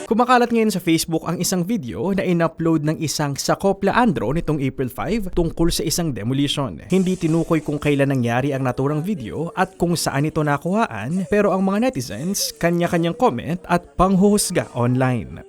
Kumakalat ngayon sa Facebook ang isang video na in-upload ng isang Sakopla Andro nitong April 5 tungkol sa isang demolition. Hindi tinukoy kung kailan nangyari ang naturang video at kung saan ito nakuhaan, pero ang mga netizens kanya-kanyang comment at panghuhusga online.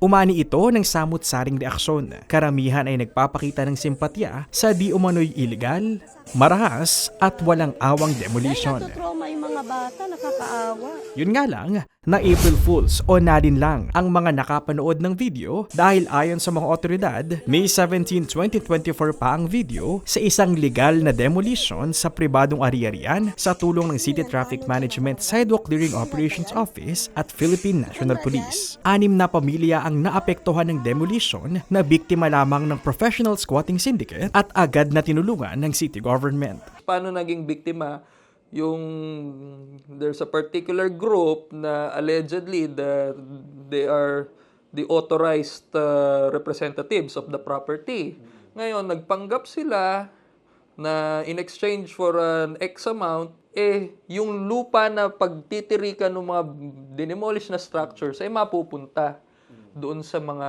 Umani ito ng samut-saring reaksyon. Karamihan ay nagpapakita ng simpatya sa di umano'y iligal, marahas at walang awang demolition. Ay, natutrauma yung mga bata, nakakaawa. Yun nga lang, na April Fools o nadin lang ang mga nakapanood ng video dahil ayon sa mga otoridad, May 17, 2024 pa ang video sa isang legal na demolition sa pribadong ari-arian sa tulong ng City Traffic Management Sidewalk Clearing Operations Office at Philippine National Police. 6 na pamilya ang naapektuhan ng demolition na biktima lamang ng professional squatting syndicate at agad na tinulungan ng city government. Paano naging biktima? Yung there's a particular group na allegedly they are the authorized representatives of the property. Ngayon, nagpanggap sila na in exchange for an X amount, yung lupa na pagtitirikan ng mga demolish na structures ay mapupunta doon sa mga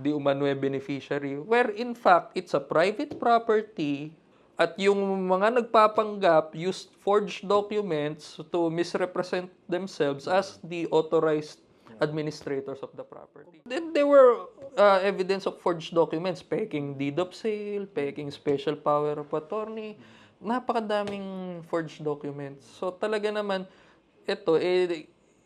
di umano'y beneficiary. Where in fact, it's a private property. At yung mga nagpapanggap used forged documents to misrepresent themselves as the authorized administrators of the property. Then there were evidence of forged documents, peking deed of sale, peking special power of attorney, napakadaming forged documents. So talaga naman, ito,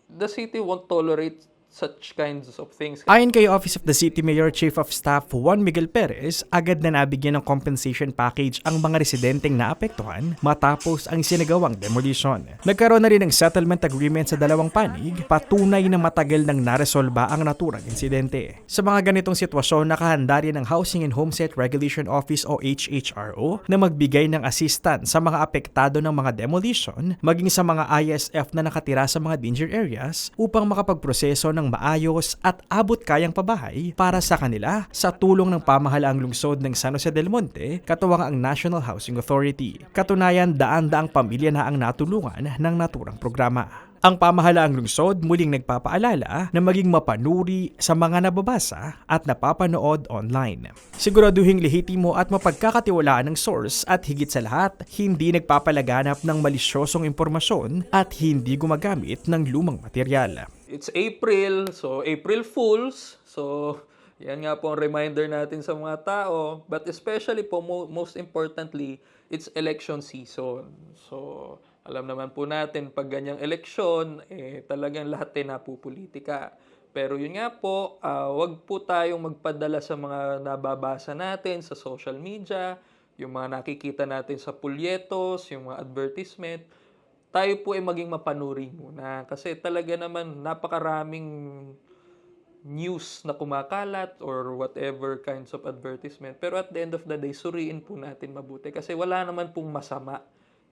the city won't tolerate such kinds of things. Ayon kay Office of the City Mayor Chief of Staff Juan Miguel Perez, agad na nabigyan ng compensation package ang mga residenteng naapektuhan matapos ang sinagawang demolition. Nagkaroon na rin ng settlement agreement sa dalawang panig, patunay na matagal nang naresolba ang naturang insidente. Sa mga ganitong sitwasyon, nakahanda rin ang Housing and Homestead Regulation Office o HHRO na magbigay ng assistance sa mga apektado ng mga demolition, maging sa mga ISF na nakatira sa mga danger areas upang makapagproseso ng maayos at abot kayang pabahay para sa kanila sa tulong ng pamahalaang lungsod ng San Jose del Monte, katuwang ang National Housing Authority. Katunayan, daan-daang pamilya na ang natulungan ng naturang programa. Ang pamahalaang lungsod muling nagpapaalala na maging mapanuri sa mga nababasa at napapanood online. Siguraduhing lehitimo at mapagkakatiwalaan ng source at higit sa lahat, hindi nagpapalaganap ng malisyosong impormasyon at hindi gumagamit ng lumang material. It's April, so April Fools. So, yan nga po ang reminder natin sa mga tao. But especially po, most importantly, it's election season. So, alam naman po natin, pag ganyang eleksyon, talagang lahat ay napupolitika. Pero yun nga po, wag po tayong magpadala sa mga nababasa natin sa social media, yung mga nakikita natin sa pulyetos, yung mga advertisement. Tayo po ay maging mapanuri muna. Kasi talaga naman napakaraming news na kumakalat or whatever kinds of advertisement. Pero at the end of the day, suriin po natin mabuti. Kasi wala naman pong masama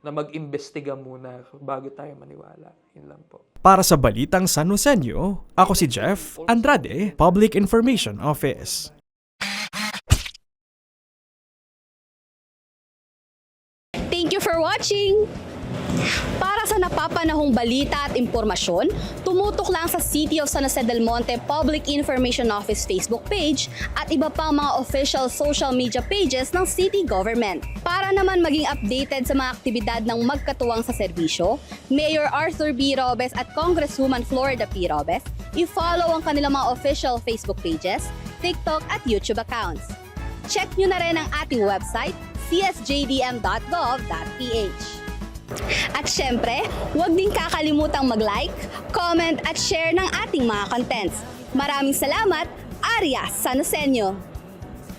na mag-imbestiga muna bago tayo maniwala. Yun lang po. Para sa Balitang San Joseño, ako si Jeff Andrade, Public Information Office. Thank you for watching! Para sa napapanahong balita at impormasyon, tumutok lang sa City of San Jose del Monte Public Information Office Facebook page at iba pang mga official social media pages ng city government. Para naman maging updated sa mga aktibidad ng magkatuwang sa serbisyo, Mayor Arthur B. Robes at Congresswoman Florida P. Robes, i-follow ang kanilang mga official Facebook pages, TikTok at YouTube accounts. Check nyo na rin ang ating website, csjdm.gov.ph. At syempre, huwag din kakalimutang mag-like, comment at share ng ating mga contents. Maraming salamat, Arya San Joseño!